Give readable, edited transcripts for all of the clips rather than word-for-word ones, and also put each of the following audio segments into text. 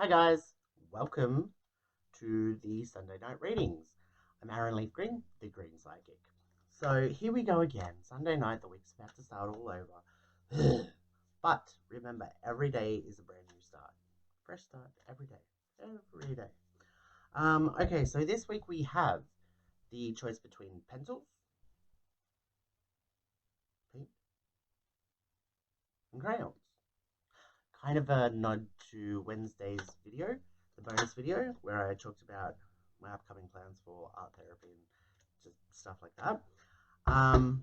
Hi guys, welcome to the Sunday night readings. I'm Aaron Leaf Green, the Green Psychic. So here we go again. Sunday night, the week's about to start all over. But remember, every day is a brand new start. Fresh start every day. Every day. Okay, so this week we have the choice between pencils, paint, and crayons. Kind of a nod to Wednesday's video, the bonus video, where I talked about my upcoming plans for art therapy and just stuff like that.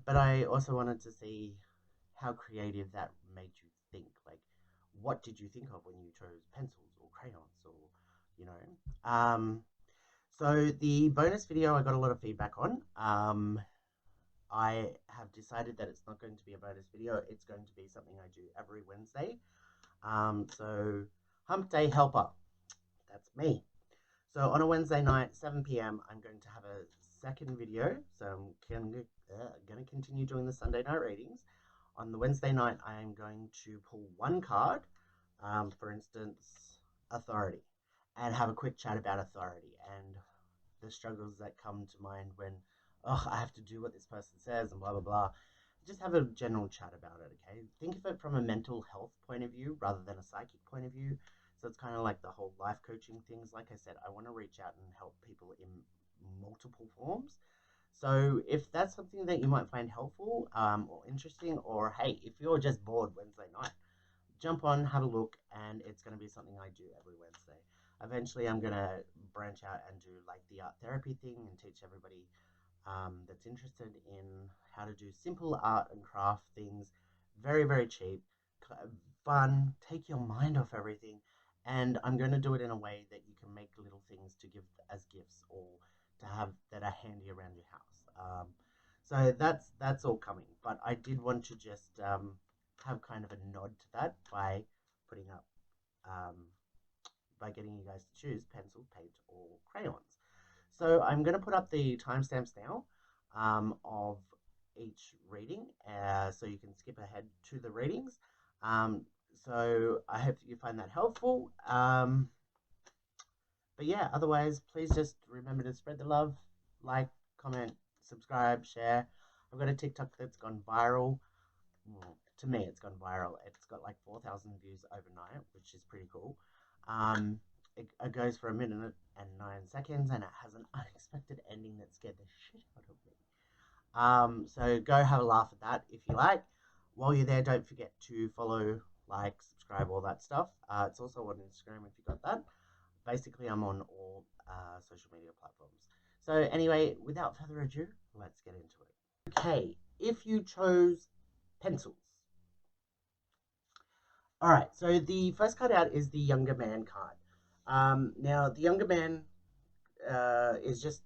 But I also wanted to see how creative that made you think. Like, what did you think of when you chose pencils or crayons or, you know? So the bonus video I got a lot of feedback on. I have decided that it's not going to be a bonus video. It's going to be something I do every Wednesday. So Hump Day Helper, that's me. So on a Wednesday night, 7 p.m., I'm going to have a second video. So I'm going to continue doing the Sunday night readings. On the Wednesday night, I am going to pull one card, for instance, authority, and have a quick chat about authority and the struggles that come to mind when, oh, I have to do what this person says and blah, blah, blah. Just have a general chat about it, okay? Think of it from a mental health point of view rather than a psychic point of view. So it's kind of like the whole life coaching things. Like I said, I want to reach out and help people in multiple forms. So if that's something that you might find helpful or interesting, or hey, if you're just bored Wednesday night, jump on, have a look, and it's going to be something I do every Wednesday. Eventually, I'm going to branch out and do like the art therapy thing and teach everybody that's interested in how to do simple art and craft things, very, very cheap, fun, take your mind off everything. And I'm going to do it in a way that you can make little things to give as gifts or to have that are handy around your house. So that's all coming. But I did want to just have kind of a nod to that by putting up, um, by getting you guys to choose pencil, paint, or crayons. So I'm going to put up the timestamps now of each reading so you can skip ahead to the readings. So I hope you find that helpful. But yeah, otherwise, please just remember to spread the love, like, comment, subscribe, share. I've got a TikTok that's gone viral. Well, to me, it's gone viral. It's got like 4,000 views overnight, which is pretty cool. It goes for 1 minute and 9 seconds, and it has an unexpected ending that scared the shit out of me. So go have a laugh at that if you like. While you're there, don't forget to follow, like, subscribe, all that stuff. It's also on Instagram if you got that. Basically, I'm on all social media platforms. So anyway, without further ado, let's get into it. Okay, if you chose pencils. All right, so the first card out is the younger man card. Now, the younger man is just,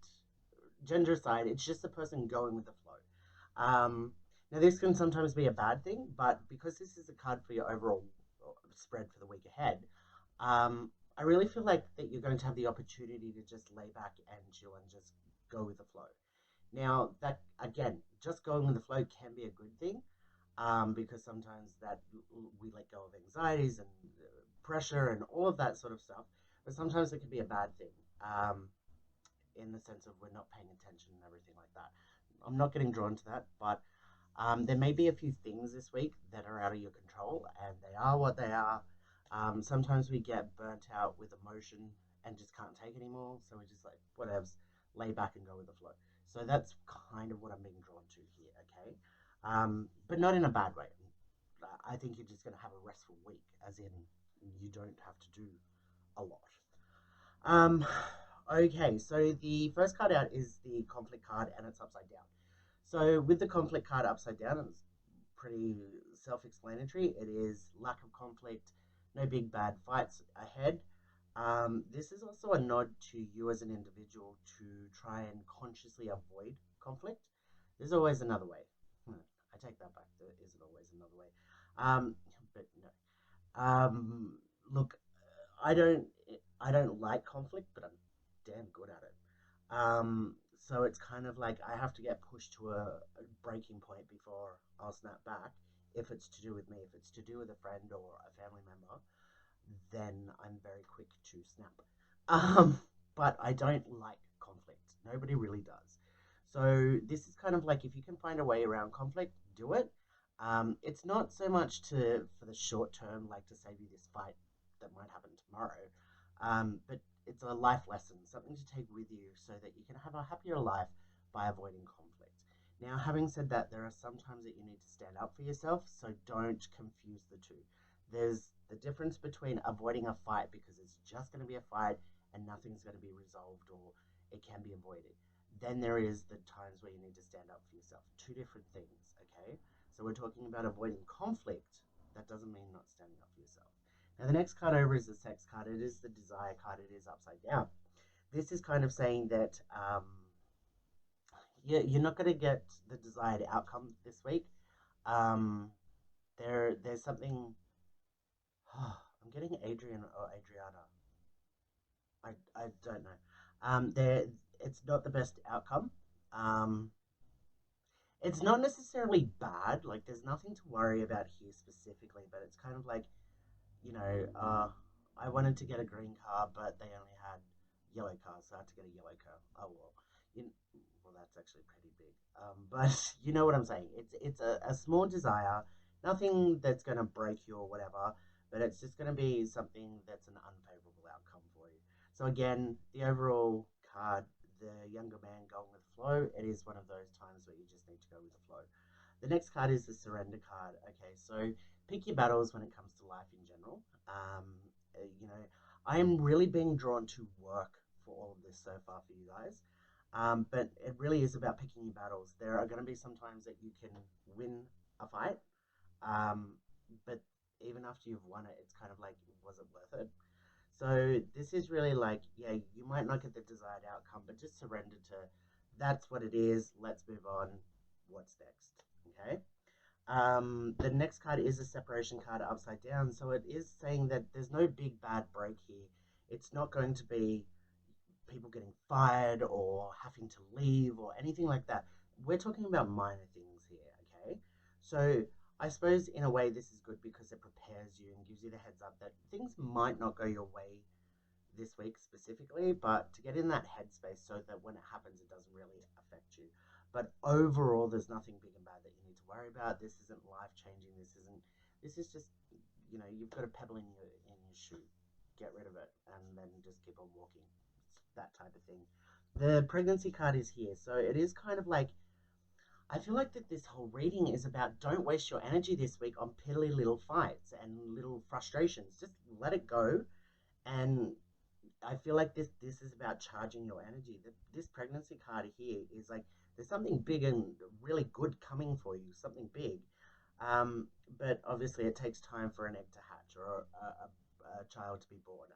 gender aside, it's just the person going with the flow. Now, this can sometimes be a bad thing, but because this is a card for your overall spread for the week ahead, I really feel like that you're going to have the opportunity to just lay back and chill and just go with the flow. Now, that again, just going with the flow can be a good thing, because sometimes that we let go of anxieties and pressure and all of that sort of stuff. But sometimes it can be a bad thing, in the sense of we're not paying attention and everything like that. I'm not getting drawn to that, but there may be a few things this week that are out of your control, and they are what they are. Sometimes we get burnt out with emotion and just can't take anymore, so we just like whatever's, lay back and go with the flow. So that's kind of what I'm being drawn to here, okay? But not in a bad way. I think you're just going to have a restful week, as in you don't have to do a lot. Um, okay, so the first card out is the conflict card, and it's upside down. So with the conflict card upside down, it's pretty self-explanatory. It is lack of conflict, no big bad fights ahead. This is also a nod to you as an individual to try and consciously avoid conflict. There's always another way. I take that back. There isn't always another way. But no. Look, I don't I don't like conflict, but I'm damn good at it. So it's kind of like I have to get pushed to a breaking point before I'll snap back. If it's to do with me, if it's to do with a friend or a family member, then I'm very quick to snap. Um, but I don't like conflict. Nobody really does. So this is kind of like if you can find a way around conflict, do it. It's not so much to for the short term, like to save you this fight that might happen tomorrow, but it's a life lesson, something to take with you so that you can have a happier life by avoiding conflict. Now, having said that, there are some times that you need to stand up for yourself, so don't confuse the two. There's the difference between avoiding a fight because it's just going to be a fight and nothing's going to be resolved or it can be avoided. Then there is the times where you need to stand up for yourself. Two different things, okay? So we're talking about avoiding conflict. That doesn't mean not standing up for yourself. Now, the next card over is the sex card. It is the desire card. It is upside down. This is kind of saying that you're not going to get the desired outcome this week. Um, there's something. I'm getting Adrian or Adriana. I don't know. There it's not the best outcome. Um, it's not necessarily bad. Like there's nothing to worry about here specifically, but it's kind of like you know, I wanted to get a green car, but they only had yellow cars, so I had to get a yellow car. Oh well, well that's actually pretty big. But you know what I'm saying. It's a small desire, nothing that's going to break you or whatever, but it's just going to be something that's an unfavorable outcome for you. So again, the overall card, the younger man going with the flow, it is one of those times where you just need to go with the flow. The next card is the surrender card. Okay, so pick your battles when it comes to life in general. You know, I am really being drawn to work for all of this so far for you guys. But it really is about picking your battles. There are going to be some times that you can win a fight, um, but even after you've won it, it's kind of like, was it worth it? So this is really like, yeah, you might not get the desired outcome, but just surrender to that's what it is. Let's move on. What's next? Okay. The next card is a separation card upside down. So it is saying that there's no big bad break here. It's not going to be people getting fired or having to leave or anything like that. We're talking about minor things here, okay? So I suppose in a way this is good because it prepares you and gives you the heads up that things might not go your way this week specifically, but to get in that headspace so that when it happens, it doesn't really affect you. But overall, there's nothing big and bad that you need to worry about. This isn't life changing. This isn't. This is just, you know, you've got a pebble in your shoe. Get rid of it, and then just keep on walking. It's that type of thing. The pregnancy card is here, so it is kind of like I feel like that this whole reading is about don't waste your energy this week on piddly little fights and little frustrations. Just let it go and I feel like this is about charging your energy. This pregnancy card here is like there's something big and really good coming for you, something big. Um, but obviously, it takes time for an egg to hatch or a child to be born,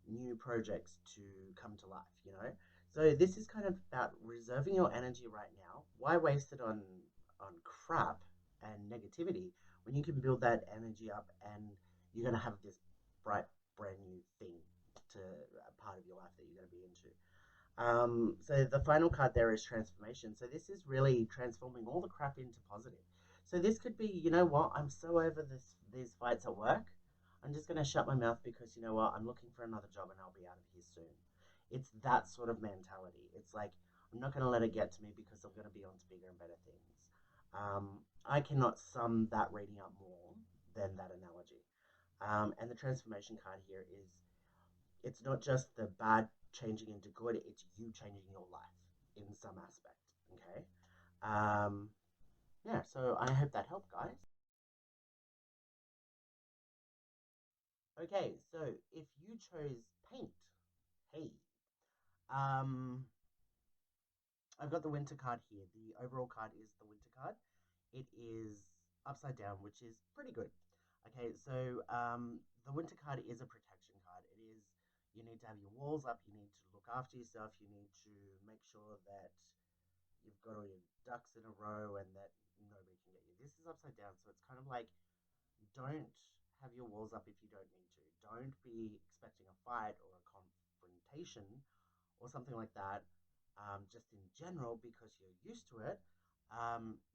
new projects to come to life, you know? So this is kind of about reserving your energy right now. Why waste it on crap and negativity when you can build that energy up and you're going to have this bright, brand new thing to a part of your life that you're going to be into. So the final card there is transformation. So this is really transforming all the crap into positive. So this could be, you know what, I'm so over these fights at work. I'm just going to shut my mouth because you know what, I'm looking for another job and I'll be out of here soon. It's that sort of mentality. It's like I'm not going to let it get to me because I'm going to be on to bigger and better things. I cannot sum that reading up more than that analogy. And the transformation card here is it's not just the bad changing into good, it's you changing your life in some aspect. Okay. Um, yeah, so I hope that helped, guys. Okay, so if you chose paint, hey, um, I've got the winter card here. The overall card is the winter card. It is upside down, which is pretty good. Okay, so the winter card is a protection card. It is you need to have your walls up. You need to look after yourself. You need to make sure that you've got all your ducks in a row and that nobody can get you. This is upside down, so it's kind of like don't have your walls up if you don't need to. Don't be expecting a fight or a confrontation or something like that. Just in general, because you're used to it.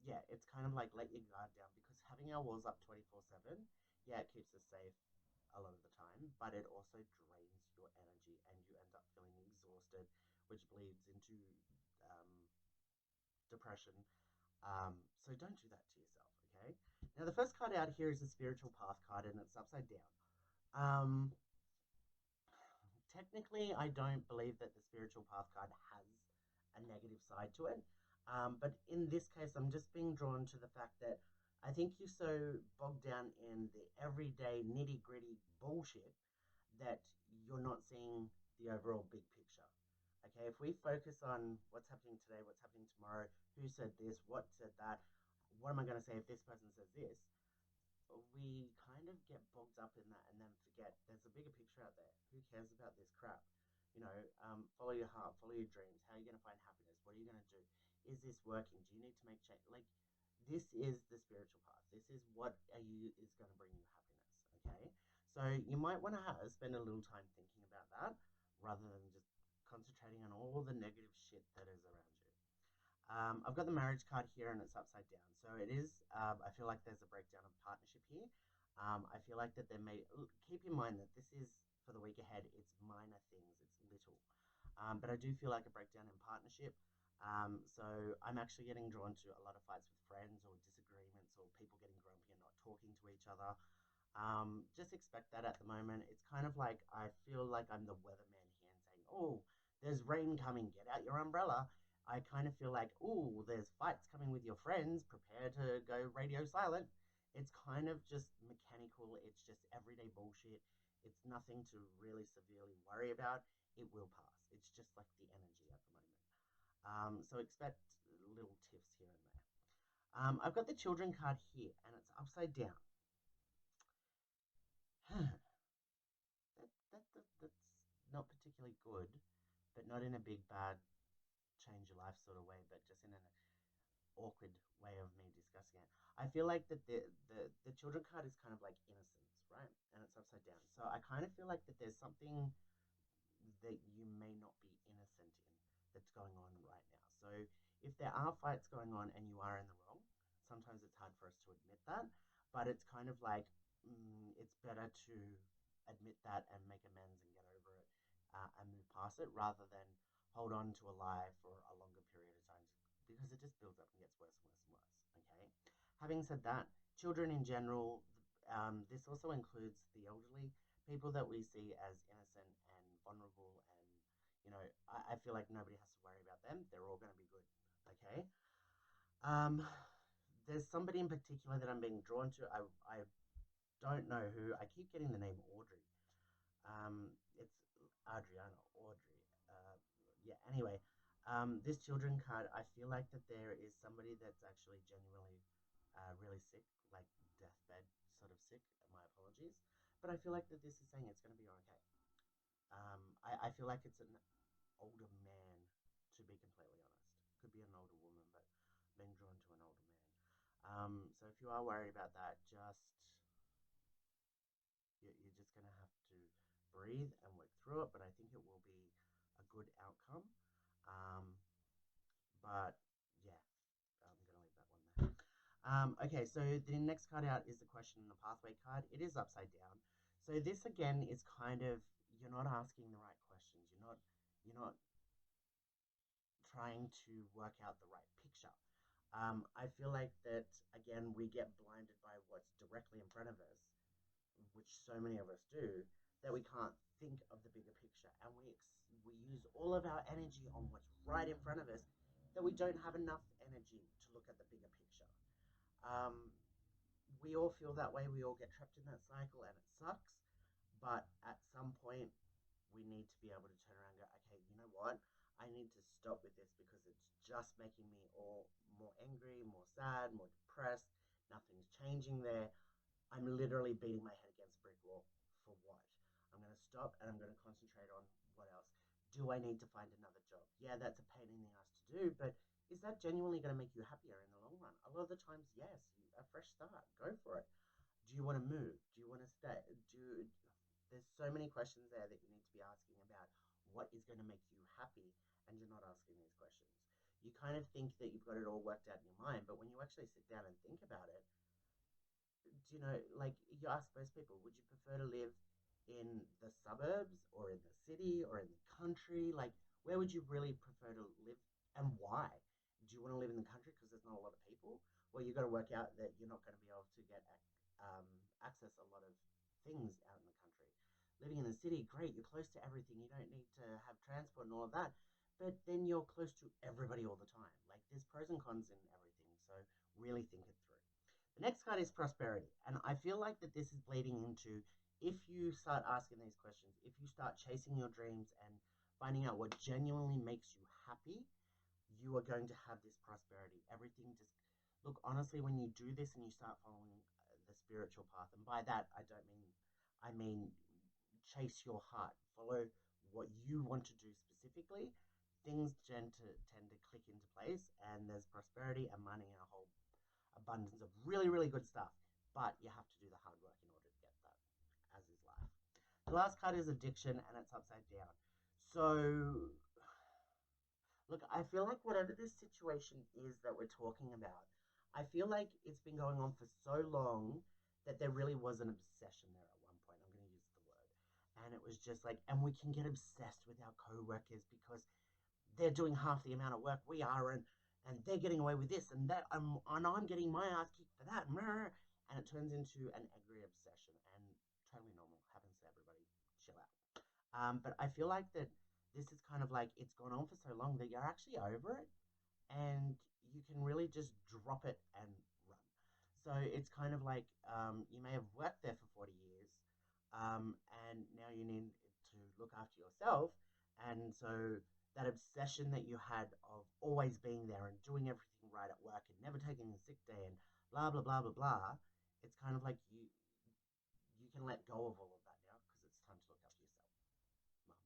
Yeah, it's kind of like let your guard down because having our walls up 24/7, yeah, it keeps us safe. a lot of the time, but it also drains your energy and you end up feeling exhausted, which bleeds into um, depression. So don't do that to yourself, okay? Now, the first card out here is a spiritual path card and it's upside down. Um, Technically, I don't believe that the spiritual path card has a negative side to it. But in this case, I'm just being drawn to the fact that I think you're so bogged down in the everyday nitty gritty bullshit that you're not seeing the overall big picture. Okay, if we focus on what's happening today, what's happening tomorrow, who said this, what said that, what am I going to say if this person says this, we kind of get bogged up in that and then forget there's a bigger picture out there. Who cares about this crap? Follow your heart, follow your dreams. How are you going to find happiness? What are you going to do? Is this working? Do you need to make change? Like, this is the spiritual path. This is what are you is going to bring you happiness. Okay, so you might want to spend a little time thinking about that rather than just concentrating on all the negative shit that is around you. I've got the marriage card here and it's upside down. So it is, I feel like there's a breakdown of partnership here. I feel like that there may, keep in mind that this is for the week ahead, it's minor things, it's little. But I do feel like a breakdown in partnership. So I'm actually getting drawn to a lot of fights with friends or disagreements or people getting grumpy and not talking to each other. Just expect that at the moment. It's kind of like I feel like I'm the weatherman here and saying, "Oh, there's rain coming. Get out your umbrella." I kind of feel like, "Oh, there's fights coming with your friends. Prepare to go radio silent." It's kind of just mechanical. It's just everyday bullshit. It's nothing to really severely worry about. It will pass. It's just like the energy at the moment. So expect little tiffs here and there. I've got the children card here, and it's upside down. That's not particularly good, but not in a big bad change your life sort of way, but just in an awkward way of me discussing it. I feel like that the children card is kind of like innocence, right? And it's upside down. So I kind of feel like that there's something that you may not be innocent in that's going on right now. So if there are fights going on and you are in the wrong, sometimes it's hard for us to admit that, but it's kind of like it's better to admit that and make amends and get over it and move past it rather than hold on to a lie for a longer period of time because it just builds up and gets worse and worse and worse. Okay. Having said that, children in general, this also includes the elderly people that we see as innocent and vulnerable and I feel like nobody has to worry about them. They're all going to be good. Okay. Um, there's somebody in particular that I'm being drawn to. I don't know who. I keep getting the name Audrey. It's Adriana, Audrey. Yeah. Anyway, this children card. I feel like that there is somebody that's actually genuinely, really sick, like deathbed sort of sick. My apologies, but I feel like that this is saying it's going to be okay. I feel like it's an older man, to be completely honest. Could be an older woman, but being drawn to an older man. So if you are worried about that, you're just gonna have to breathe and work through it. But I think it will be a good outcome. Um, but yeah, I'm gonna leave that one there. Okay, so the next card out is the question and the pathway card. It is upside down. So this again is kind of you're not asking the right questions. You're not trying to work out the right picture. I feel like that again we get blinded by what's directly in front of us, which so many of us do, that we can't think of the bigger picture, and we use all of our energy on what's right in front of us, that we don't have enough energy to look at the bigger picture. Um, we all feel that way. We all get trapped in that cycle, and it sucks. But at some point, we need to be able to turn around and go, okay, you know what? I need to stop with this because it's just making me all more angry, more sad, more depressed. Nothing's changing there. I'm literally beating my head against a brick wall. For what? I'm going to stop and I'm going to concentrate on what else. Do I need to find another job? Yeah, that's a pain in the ass to do, but is that genuinely going to make you happier in the long run? A lot of the times, yes. A fresh start. Go for it. Do you want to move? Do you want to stay? There's so many questions there that you need to be asking about what is going to make you happy, and you're not asking these questions. You kind of think that you've got it all worked out in your mind, but when you actually sit down and think about it, do you know, like you ask most people, would you prefer to live in the suburbs or in the city or in the country? Like, where would you really prefer to live and why? Do you want to live in the country because there's not a lot of people? Well, you've got to work out that you're not going to be able to get access a lot of things out in the country. Living in the city, great, you're close to everything. You don't need to have transport and all of that. But then you're close to everybody all the time. Like, there's pros and cons in everything. So, really think it through. The next card is prosperity. And I feel like that this is bleeding into if you start asking these questions, if you start chasing your dreams and finding out what genuinely makes you happy, you are going to have this prosperity. Everything just look honestly when you do this and you start following the spiritual path. And by that, I mean chase your heart, follow what you want to do specifically. Things tend to click into place, and there's prosperity and money and a whole abundance of really, really good stuff. But you have to do the hard work in order to get that, as is life. The last card is addiction, and it's upside down. So, look, I feel like whatever this situation is that we're talking about, I feel like it's been going on for so long that there really was an obsession there at one point. I'm going to use the word. And it was just like, and we can get obsessed with our co workers because they're doing half the amount of work we are, and they're getting away with this and that, and I'm getting my ass kicked for that, and it turns into an angry obsession, and totally normal, happens to everybody. Chill out. But I feel like that this is kind of like it's gone on for so long that you're actually over it, and you can really just drop it and run. So it's kind of like you may have worked there for 40 years, and now you need to look after yourself. And so that obsession that you had of always being there and doing everything right at work and never taking a sick day and blah, blah, blah, blah, blah, it's kind of like you can let go of all of that now because it's time to look after yourself, mum.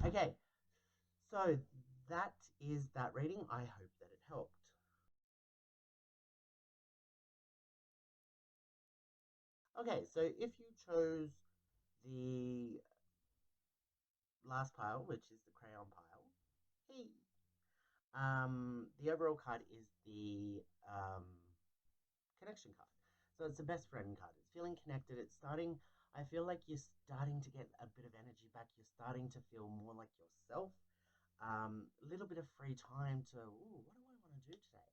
Okay, so that is that reading. I hope that it helped. Okay, so if you chose the last pile, which is the crayon pile, hey, the overall card is the connection card. So it's the best friend card. It's feeling connected. It's starting. I feel like you're starting to get a bit of energy back. You're starting to feel more like yourself. A little bit of free time to, ooh, what do I want to do today?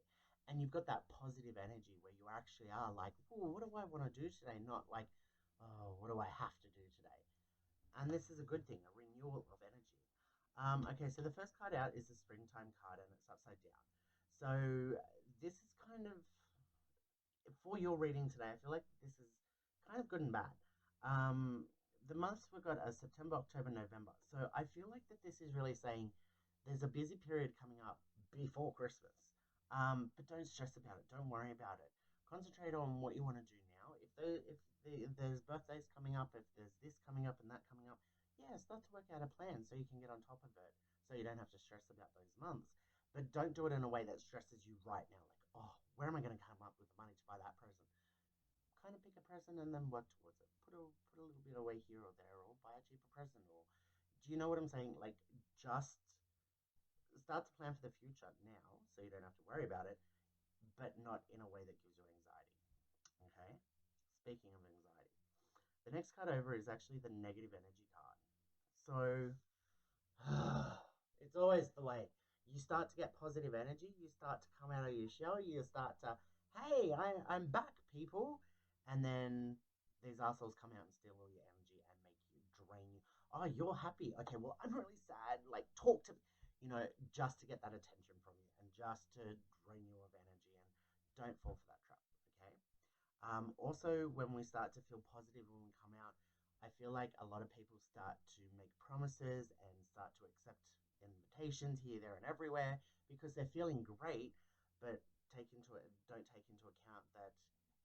And you've got that positive energy where you actually are like, ooh, what do I want to do today? Not like, oh, what do I have to do today? And this is a good thing, a renewal of energy. Okay, so the first card out is the springtime card, and it's upside down. So this is kind of for your reading today. I feel like this is kind of good and bad. Um, the months we've got are September, October, November. So I feel like that this is really saying there's a busy period coming up before Christmas. But don't stress about it. Don't worry about it. Concentrate on what you want to do now. If there's birthdays coming up, if there's this coming up and that coming up, yeah, start to work out a plan so you can get on top of it. So you don't have to stress about those months. But don't do it in a way that stresses you right now. Like, oh, where am I going to come up with the money to buy that present? Kind of pick a present and then work towards it. Put a little bit away here or there, or buy a cheaper present. Or do you know what I'm saying? Like, just start to plan for the future now, so you don't have to worry about it, but not in a way that gives you anxiety. Okay. Speaking of anxiety, the next card over is actually the negative energy card. So it's always the way. You start to get positive energy, you start to come out of your shell, you start to, hey, I'm back, people. And then these assholes come out and steal all your energy and make you drain you. Oh, you're happy. Okay, well, I'm really sad. Like, talk to me, just to get that attention from you and just to drain you of energy. And don't fall for that trap, okay? Also, when we start to feel positive when we come out, I feel like a lot of people start to make promises and start to accept invitations here, there, and everywhere because they're feeling great, but don't take into account that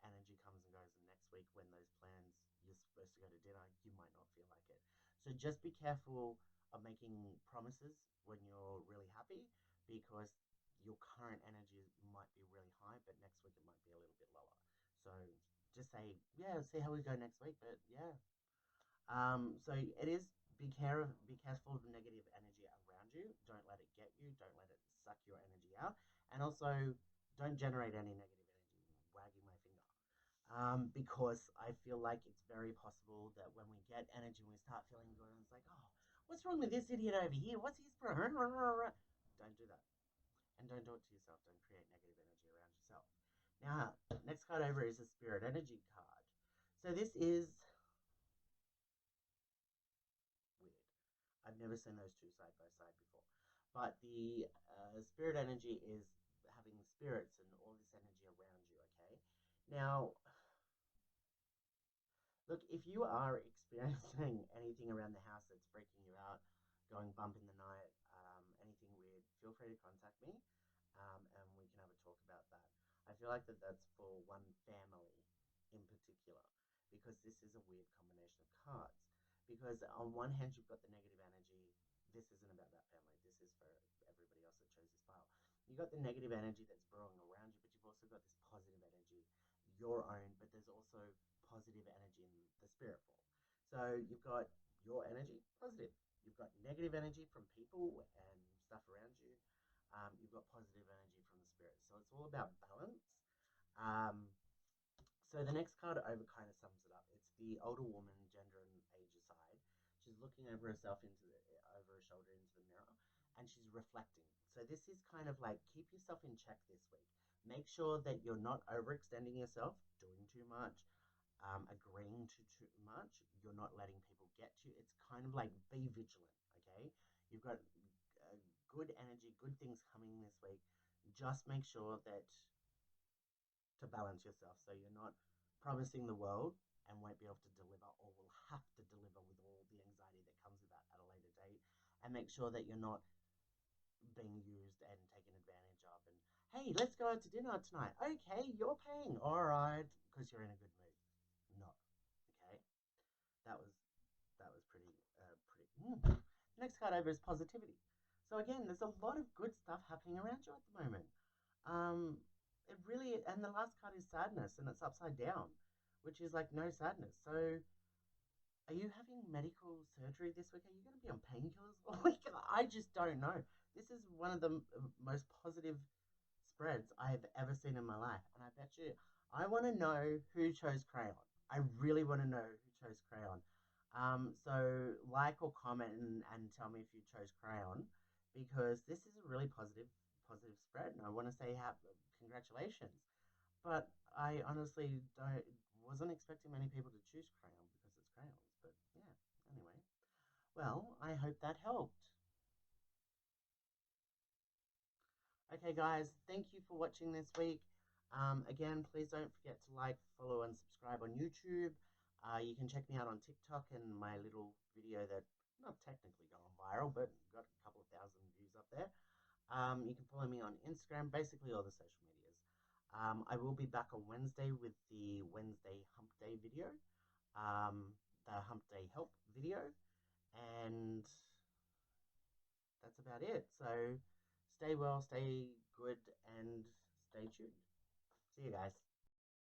energy comes and goes. And next week, when those plans you're supposed to go to dinner, you might not feel like it. So just be careful of making promises when you're really happy because your current energy might be really high, but next week it might be a little bit lower. So just say, yeah, see how we go next week. But yeah. So it is be careful of negative energy around you. Don't let it get you. Don't let it suck your energy out. And also don't generate any negative energy. Wagging my finger. because I feel like it's very possible that when we get energy, we start feeling good, and it's like, oh, what's wrong with this idiot over here? What's his problem? Don't do that. And don't do it to yourself. Don't create negative energy around yourself. Now, next card over is a spirit energy card. So this is weird. I've never seen those two side by side before. But the spirit energy is having spirits and all this energy around you, okay? Now, look, if you are experiencing anything around the house that's freaking you out, going bump in the night, anything weird, feel free to contact me, and we can have a talk about that. I feel like that's for one family in particular, because this is a weird combination of cards. Because on one hand, you've got the negative energy. This isn't about that family. This is for everybody else that chose this pile. You've got the negative energy that's brewing around you, but you've also got this positive energy, your own, but there's also positive energy in the spirit form. So you've got your energy, positive. You've got negative energy from people and stuff around you. You've got positive energy from the spirit. So it's all about balance. Um, so the next card over kind of sums it up. It's the older woman, gender and age aside. She's looking over herself over her shoulder into the mirror, and she's reflecting. So this is kind of like keep yourself in check this week. Make sure that you're not overextending yourself, doing too much, agreeing to too much. You're not letting people get to you. It's kind of like be vigilant. Okay, you've got good energy, good things coming this week. Just make sure that to balance yourself so you're not promising the world and won't be able to deliver or will have to deliver with all the anxiety that comes with that at a later date, and make sure that you're not being used and taken advantage of and hey, let's go out to dinner tonight. Okay, you're paying. All right, because you're in a good mood. No. Okay. That was pretty. Next card over is positivity. So again, there's a lot of good stuff happening around you at the moment. Um, it really, and the last card is sadness, and it's upside down, which is like no sadness. So, are you having medical surgery this week? Are you going to be on painkillers all week? I just don't know. This is one of the most positive spreads I have ever seen in my life, and I bet you, I want to know who chose crayon. I really want to know who chose crayon. So like or comment and tell me if you chose crayon, because this is a really positive spread, and I want to say congratulations. But I honestly don't wasn't expecting many people to choose crayon because it's crayons. But yeah, anyway. Well, I hope that helped. Okay, guys, thank you for watching this week. Again, please don't forget to like, follow, and subscribe on YouTube. You can check me out on TikTok and my little video that not technically going viral, but got a couple of thousand views up there. You can follow me on Instagram, basically all the social medias. I will be back on Wednesday with the Wednesday Hump Day video, um, the Hump Day Help video, and that's about it. So stay well, stay good, and stay tuned. See you guys.